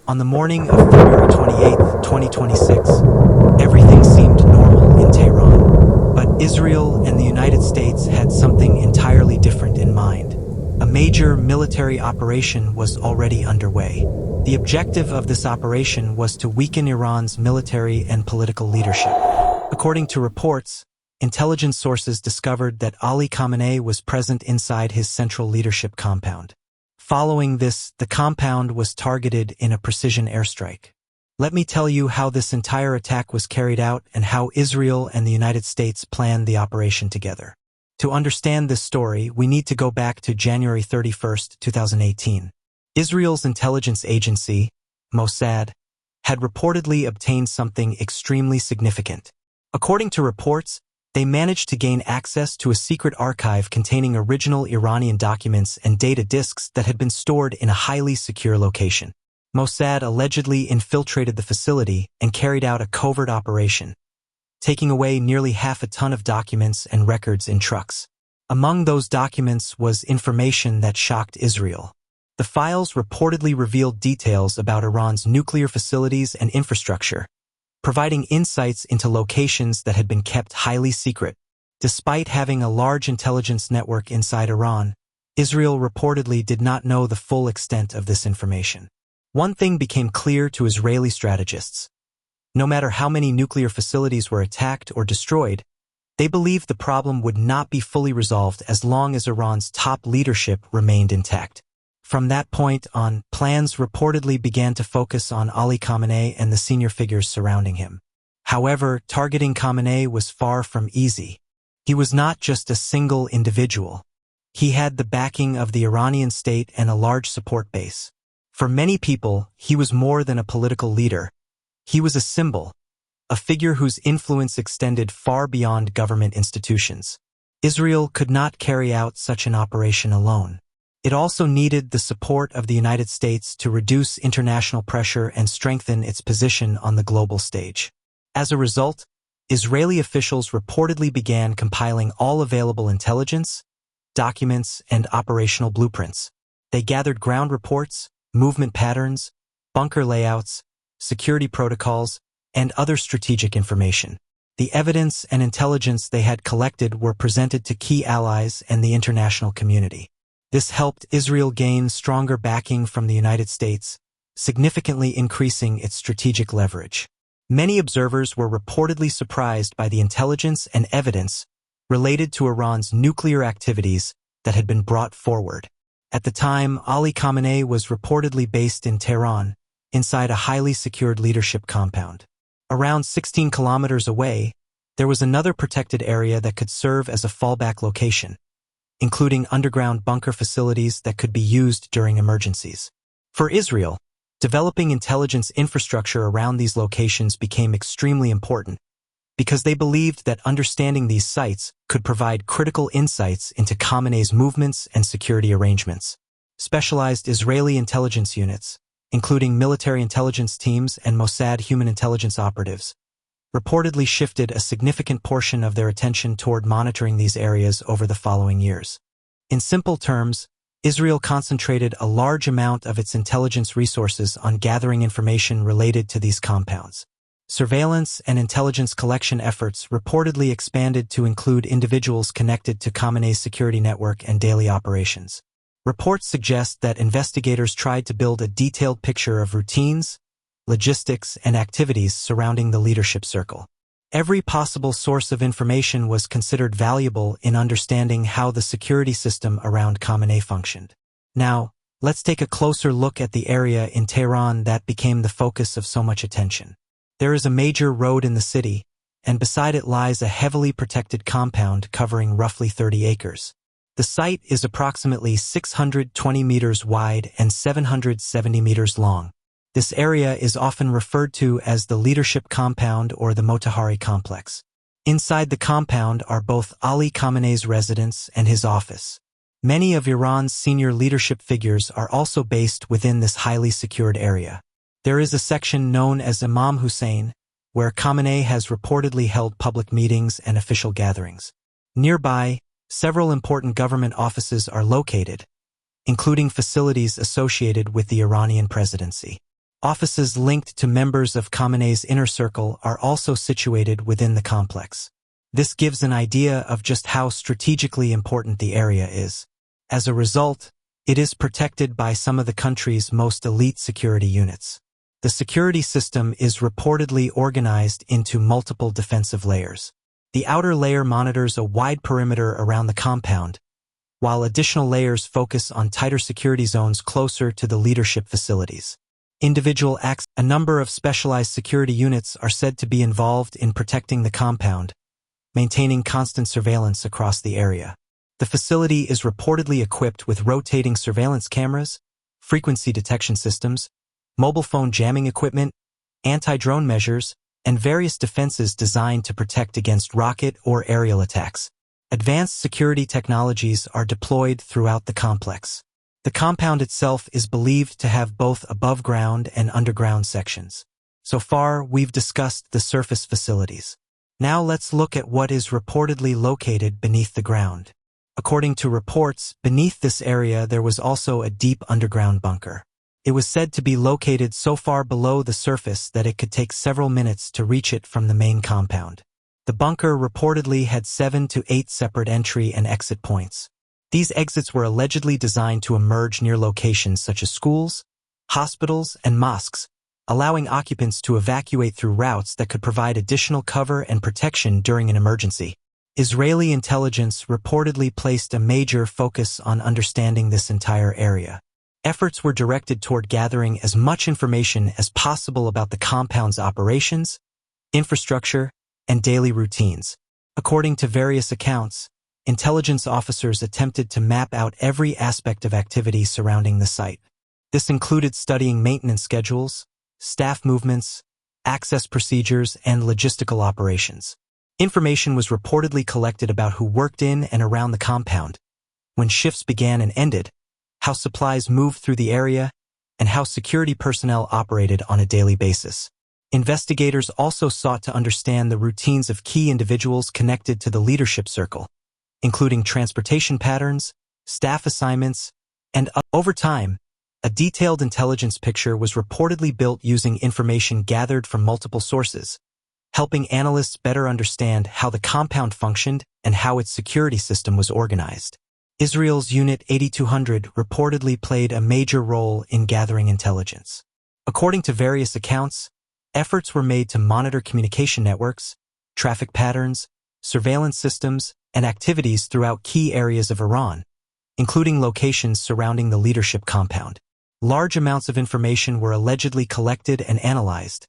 On the morning of February 28, 2026, everything seemed normal in Tehran. But Israel and the United States had something entirely different in mind. A major military operation was already underway. The objective of this operation was to weaken Iran's military and political leadership. According to reports, intelligence sources discovered that Ali Khamenei was present inside his central leadership compound. Following this, the compound was targeted in a precision airstrike. Let me tell you how this entire attack was carried out and how Israel and the United States planned the operation together. To understand this story, we need to go back to January 31st, 2018. Israel's intelligence agency, Mossad, had reportedly obtained something extremely significant. According to reports, they managed to gain access to a secret archive containing original Iranian documents and data disks that had been stored in a highly secure location. Mossad allegedly infiltrated the facility and carried out a covert operation, taking away nearly half a ton of documents and records in trucks. Among those documents was information that shocked Israel. The files reportedly revealed details about Iran's nuclear facilities and infrastructure, providing insights into locations that had been kept highly secret. Despite having a large intelligence network inside Iran, Israel reportedly did not know the full extent of this information. One thing became clear to Israeli strategists. No matter how many nuclear facilities were attacked or destroyed, they believed the problem would not be fully resolved as long as Iran's top leadership remained intact. From that point on, plans reportedly began to focus on Ali Khamenei and the senior figures surrounding him. However, targeting Khamenei was far from easy. He was not just a single individual. He had the backing of the Iranian state and a large support base. For many people, he was more than a political leader. He was a symbol, a figure whose influence extended far beyond government institutions. Israel could not carry out such an operation alone. It also needed the support of the United States to reduce international pressure and strengthen its position on the global stage. As a result, Israeli officials reportedly began compiling all available intelligence, documents, and operational blueprints. They gathered ground reports, movement patterns, bunker layouts, security protocols, and other strategic information. The evidence and intelligence they had collected were presented to key allies and the international community. This helped Israel gain stronger backing from the United States, significantly increasing its strategic leverage. Many observers were reportedly surprised by the intelligence and evidence related to Iran's nuclear activities that had been brought forward. At the time, Ali Khamenei was reportedly based in Tehran, inside a highly secured leadership compound. Around 16 kilometers away, there was another protected area that could serve as a fallback location, including underground bunker facilities that could be used during emergencies. For Israel, developing intelligence infrastructure around these locations became extremely important because they believed that understanding these sites could provide critical insights into Khamenei's movements and security arrangements. Specialized Israeli intelligence units, including military intelligence teams and Mossad human intelligence operatives, reportedly shifted a significant portion of their attention toward monitoring these areas over the following years. In simple terms, Israel concentrated a large amount of its intelligence resources on gathering information related to these compounds. Surveillance and intelligence collection efforts reportedly expanded to include individuals connected to Khamenei's security network and daily operations. Reports suggest that investigators tried to build a detailed picture of routines, logistics, and activities surrounding the leadership circle. Every possible source of information was considered valuable in understanding how the security system around Khamenei functioned. Now, let's take a closer look at the area in Tehran that became the focus of so much attention. There is a major road in the city, and beside it lies a heavily protected compound covering roughly 30 acres. The site is approximately 620 meters wide and 770 meters long. This area is often referred to as the Leadership Compound or the Motahari Complex. Inside the compound are both Ali Khamenei's residence and his office. Many of Iran's senior leadership figures are also based within this highly secured area. There is a section known as Imam Hussein, where Khamenei has reportedly held public meetings and official gatherings. Nearby, several important government offices are located, including facilities associated with the Iranian presidency. Offices linked to members of Khamenei's inner circle are also situated within the complex. This gives an idea of just how strategically important the area is. As a result, it is protected by some of the country's most elite security units. The security system is reportedly organized into multiple defensive layers. The outer layer monitors a wide perimeter around the compound, while additional layers focus on tighter security zones closer to the leadership facilities. A number of specialized security units are said to be involved in protecting the compound, maintaining constant surveillance across the area. The facility is reportedly equipped with rotating surveillance cameras, frequency detection systems, mobile phone jamming equipment, anti-drone measures, and various defenses designed to protect against rocket or aerial attacks. Advanced security technologies are deployed throughout the complex. The compound itself is believed to have both above-ground and underground sections. So far, we've discussed the surface facilities. Now let's look at what is reportedly located beneath the ground. According to reports, beneath this area there was also a deep underground bunker. It was said to be located so far below the surface that it could take several minutes to reach it from the main compound. The bunker reportedly had 7 to 8 separate entry and exit points. These exits were allegedly designed to emerge near locations such as schools, hospitals, and mosques, allowing occupants to evacuate through routes that could provide additional cover and protection during an emergency. Israeli intelligence reportedly placed a major focus on understanding this entire area. Efforts were directed toward gathering as much information as possible about the compound's operations, infrastructure, and daily routines. According to various accounts, intelligence officers attempted to map out every aspect of activity surrounding the site. This included studying maintenance schedules, staff movements, access procedures, and logistical operations. Information was reportedly collected about who worked in and around the compound, when shifts began and ended, how supplies moved through the area, and how security personnel operated on a daily basis. Investigators also sought to understand the routines of key individuals connected to the leadership circle, including transportation patterns, staff assignments, and over time, a detailed intelligence picture was reportedly built using information gathered from multiple sources, helping analysts better understand how the compound functioned and how its security system was organized. Israel's Unit 8200 reportedly played a major role in gathering intelligence. According to various accounts, efforts were made to monitor communication networks, traffic patterns, surveillance systems, and activities throughout key areas of Iran, including locations surrounding the leadership compound. Large amounts of information were allegedly collected and analyzed,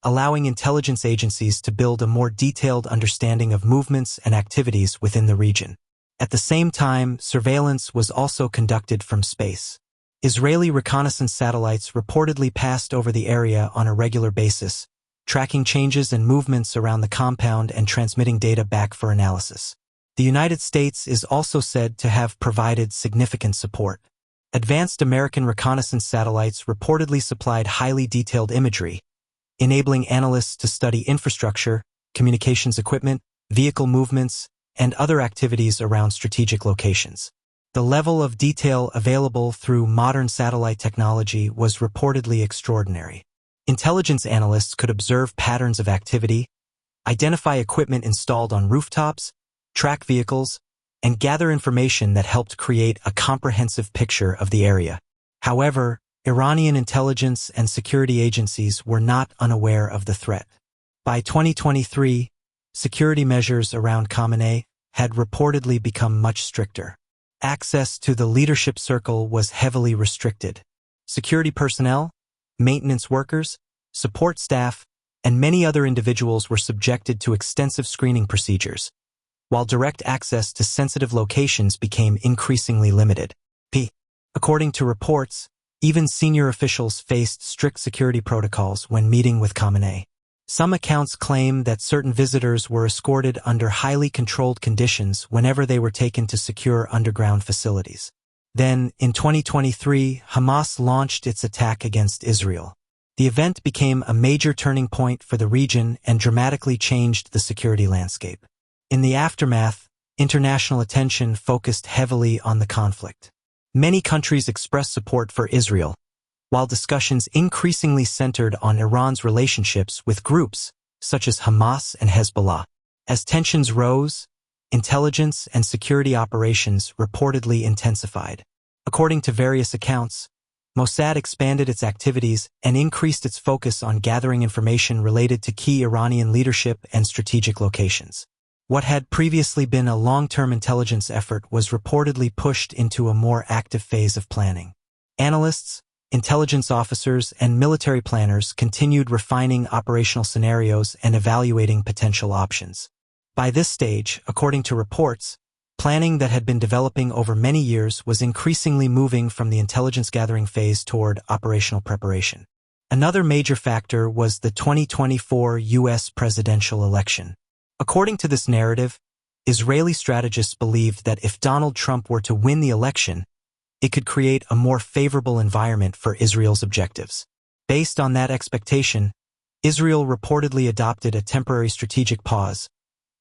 allowing intelligence agencies to build a more detailed understanding of movements and activities within the region. At the same time, surveillance was also conducted from space. Israeli reconnaissance satellites reportedly passed over the area on a regular basis, tracking changes and movements around the compound and transmitting data back for analysis. The United States is also said to have provided significant support. Advanced American reconnaissance satellites reportedly supplied highly detailed imagery, enabling analysts to study infrastructure, communications equipment, vehicle movements, and other activities around strategic locations. The level of detail available through modern satellite technology was reportedly extraordinary. Intelligence analysts could observe patterns of activity, identify equipment installed on rooftops, track vehicles, and gather information that helped create a comprehensive picture of the area. However, Iranian intelligence and security agencies were not unaware of the threat. By 2023, security measures around Khamenei had reportedly become much stricter. Access to the leadership circle was heavily restricted. Security personnel, maintenance workers, support staff, and many other individuals were subjected to extensive screening procedures, while direct access to sensitive locations became increasingly limited. According to reports, even senior officials faced strict security protocols when meeting with Khamenei. Some accounts claim that certain visitors were escorted under highly controlled conditions whenever they were taken to secure underground facilities. Then, in 2023, Hamas launched its attack against Israel. The event became a major turning point for the region and dramatically changed the security landscape. In the aftermath, international attention focused heavily on the conflict. Many countries expressed support for Israel, while discussions increasingly centered on Iran's relationships with groups such as Hamas and Hezbollah. As tensions rose, intelligence and security operations reportedly intensified. According to various accounts, Mossad expanded its activities and increased its focus on gathering information related to key Iranian leadership and strategic locations. What had previously been a long-term intelligence effort was reportedly pushed into a more active phase of planning. Analysts, intelligence officers, and military planners continued refining operational scenarios and evaluating potential options. By this stage, according to reports, planning that had been developing over many years was increasingly moving from the intelligence-gathering phase toward operational preparation. Another major factor was the 2024 U.S. presidential election. According to this narrative, Israeli strategists believed that if Donald Trump were to win the election, it could create a more favorable environment for Israel's objectives. Based on that expectation, Israel reportedly adopted a temporary strategic pause,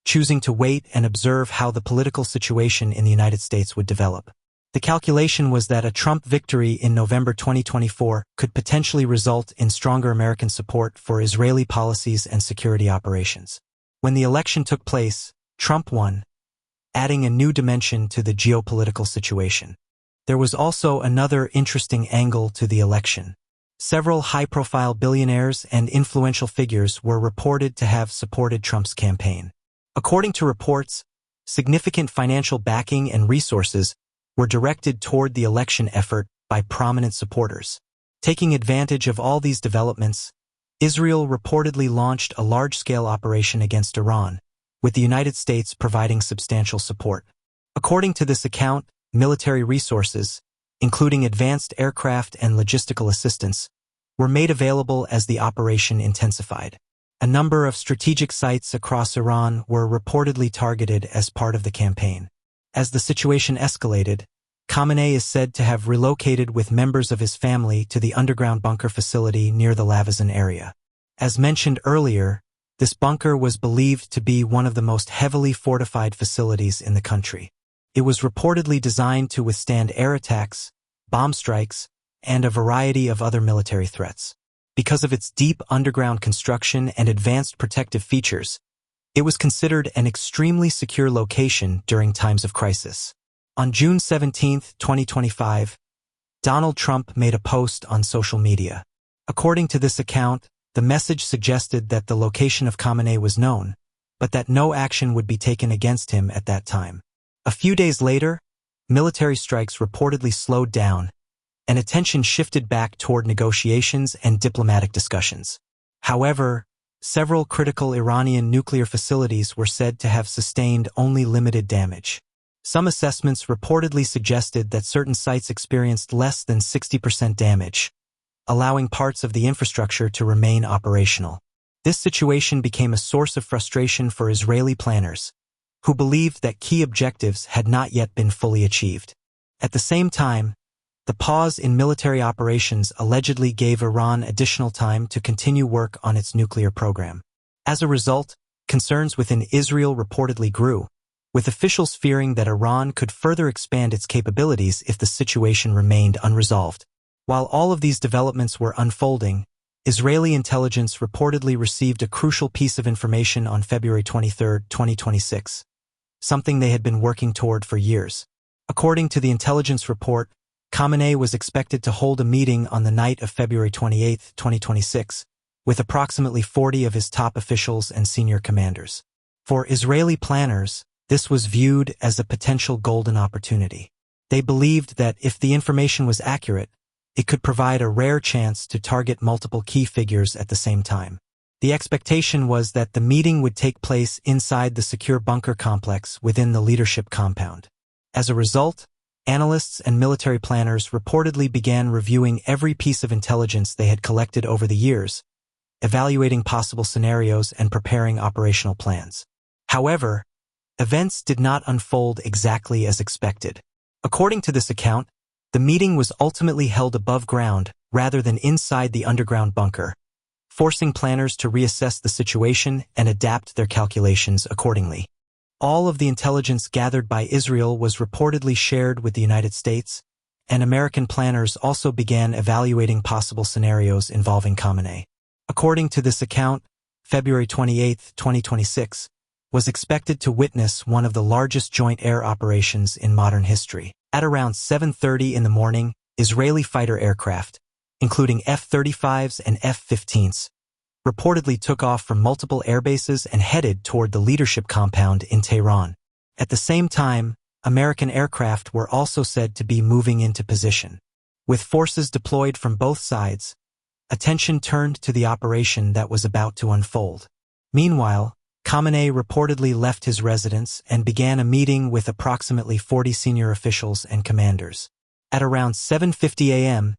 choosing to wait and observe how the political situation in the United States would develop. The calculation was that a Trump victory in November 2024 could potentially result in stronger American support for Israeli policies and security operations. When the election took place, Trump won, adding a new dimension to the geopolitical situation. There was also another interesting angle to the election. Several high-profile billionaires and influential figures were reported to have supported Trump's campaign. According to reports, significant financial backing and resources were directed toward the election effort by prominent supporters. Taking advantage of all these developments, Israel reportedly launched a large-scale operation against Iran, with the United States providing substantial support. According to this account, military resources, including advanced aircraft and logistical assistance, were made available as the operation intensified. A number of strategic sites across Iran were reportedly targeted as part of the campaign. As the situation escalated, Khamenei is said to have relocated with members of his family to the underground bunker facility near the Lavazan area. As mentioned earlier, this bunker was believed to be one of the most heavily fortified facilities in the country. It was reportedly designed to withstand air attacks, bomb strikes, and a variety of other military threats. Because of its deep underground construction and advanced protective features, it was considered an extremely secure location during times of crisis. On June 17, 2025, Donald Trump made a post on social media. According to this account, the message suggested that the location of Khamenei was known, but that no action would be taken against him at that time. A few days later, military strikes reportedly slowed down, and attention shifted back toward negotiations and diplomatic discussions. However, several critical Iranian nuclear facilities were said to have sustained only limited damage. Some assessments reportedly suggested that certain sites experienced less than 60% damage, allowing parts of the infrastructure to remain operational. This situation became a source of frustration for Israeli planners, who believed that key objectives had not yet been fully achieved. At the same time, the pause in military operations allegedly gave Iran additional time to continue work on its nuclear program. As a result, concerns within Israel reportedly grew, with officials fearing that Iran could further expand its capabilities if the situation remained unresolved. While all of these developments were unfolding, Israeli intelligence reportedly received a crucial piece of information on February 23, 2026, something they had been working toward for years. According to the intelligence report, Khamenei was expected to hold a meeting on the night of February 28, 2026, with approximately 40 of his top officials and senior commanders. For Israeli planners, this was viewed as a potential golden opportunity. They believed that if the information was accurate, it could provide a rare chance to target multiple key figures at the same time. The expectation was that the meeting would take place inside the secure bunker complex within the leadership compound. As a result, analysts and military planners reportedly began reviewing every piece of intelligence they had collected over the years, evaluating possible scenarios and preparing operational plans. However, events did not unfold exactly as expected. According to this account, the meeting was ultimately held above ground rather than inside the underground bunker, forcing planners to reassess the situation and adapt their calculations accordingly. All of the intelligence gathered by Israel was reportedly shared with the United States, and American planners also began evaluating possible scenarios involving Khamenei. According to this account, February 28, 2026, was expected to witness one of the largest joint air operations in modern history. At around 7:30 in the morning, Israeli fighter aircraft, including F-35s and F-15s, reportedly took off from multiple airbases and headed toward the leadership compound in Tehran. At the same time, American aircraft were also said to be moving into position. With forces deployed from both sides, attention turned to the operation that was about to unfold. Meanwhile, Khamenei reportedly left his residence and began a meeting with approximately 40 senior officials and commanders. At around 7:50 a.m.,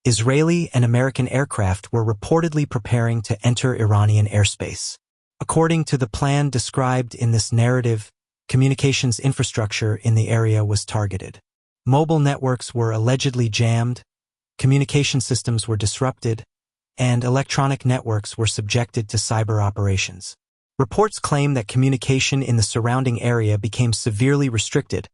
Israeli and American aircraft were reportedly preparing to enter Iranian airspace. According to the plan described in this narrative, communications infrastructure in the area was targeted. Mobile networks were allegedly jammed, communication systems were disrupted, and electronic networks were subjected to cyber operations. Reports claim that communication in the surrounding area became severely restricted,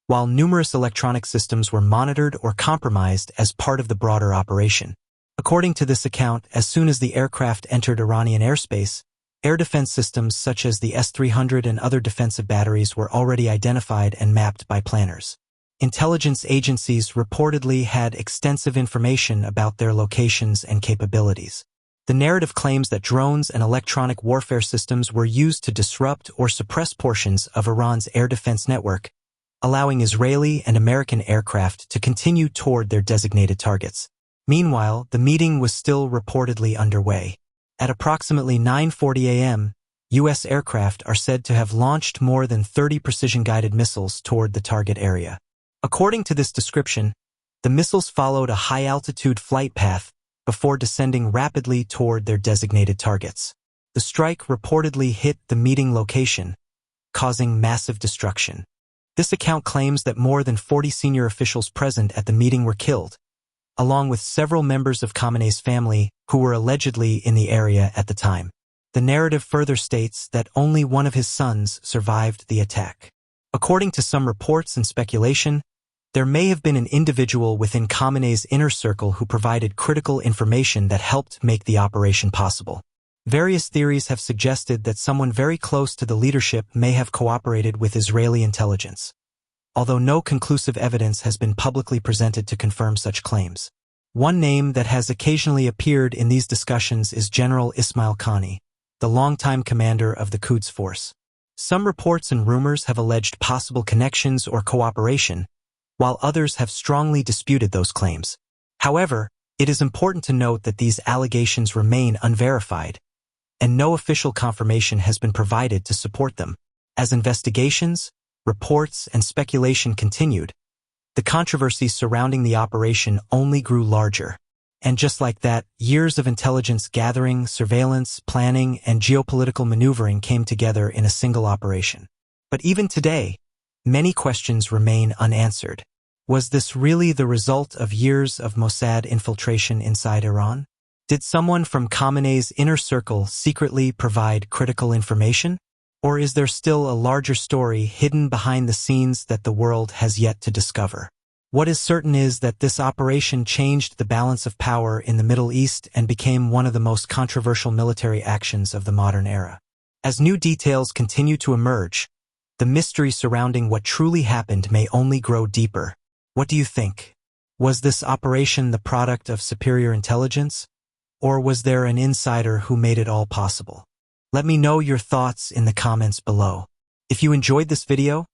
while numerous electronic systems were monitored or compromised as part of the broader operation. According to this account, as soon as the aircraft entered Iranian airspace, air defense systems such as the S-300 and other defensive batteries were already identified and mapped by planners. Intelligence agencies reportedly had extensive information about their locations and capabilities. The narrative claims that drones and electronic warfare systems were used to disrupt or suppress portions of Iran's air defense network, allowing Israeli and American aircraft to continue toward their designated targets. Meanwhile, the meeting was still reportedly underway. At approximately 9:40 a.m., U.S. aircraft are said to have launched more than 30 precision-guided missiles toward the target area. According to this description, the missiles followed a high-altitude flight path before descending rapidly toward their designated targets. The strike reportedly hit the meeting location, causing massive destruction. This account claims that more than 40 senior officials present at the meeting were killed, along with several members of Khamenei's family who were allegedly in the area at the time. The narrative further states that only one of his sons survived the attack. According to some reports and speculation, there may have been an individual within Khamenei's inner circle who provided critical information that helped make the operation possible. Various theories have suggested that someone very close to the leadership may have cooperated with Israeli intelligence, although no conclusive evidence has been publicly presented to confirm such claims. One name that has occasionally appeared in these discussions is General Ismail Khani, the longtime commander of the Quds Force. Some reports and rumors have alleged possible connections or cooperation, while others have strongly disputed those claims. However, it is important to note that these allegations remain unverified, and no official confirmation has been provided to support them. As investigations, reports, and speculation continued, the controversy surrounding the operation only grew larger. And just like that, years of intelligence gathering, surveillance, planning, and geopolitical maneuvering came together in a single operation. But even today, many questions remain unanswered. Was this really the result of years of Mossad infiltration inside Iran? Did someone from Khamenei's inner circle secretly provide critical information? Or is there still a larger story hidden behind the scenes that the world has yet to discover? What is certain is that this operation changed the balance of power in the Middle East and became one of the most controversial military actions of the modern era. As new details continue to emerge, the mystery surrounding what truly happened may only grow deeper. What do you think? Was this operation the product of superior intelligence? Or was there an insider who made it all possible? Let me know your thoughts in the comments below. If you enjoyed this video,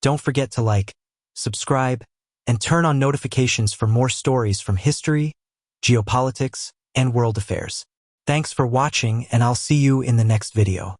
don't forget to like, subscribe, and turn on notifications for more stories from history, geopolitics, and world affairs. Thanks for watching, and I'll see you in the next video.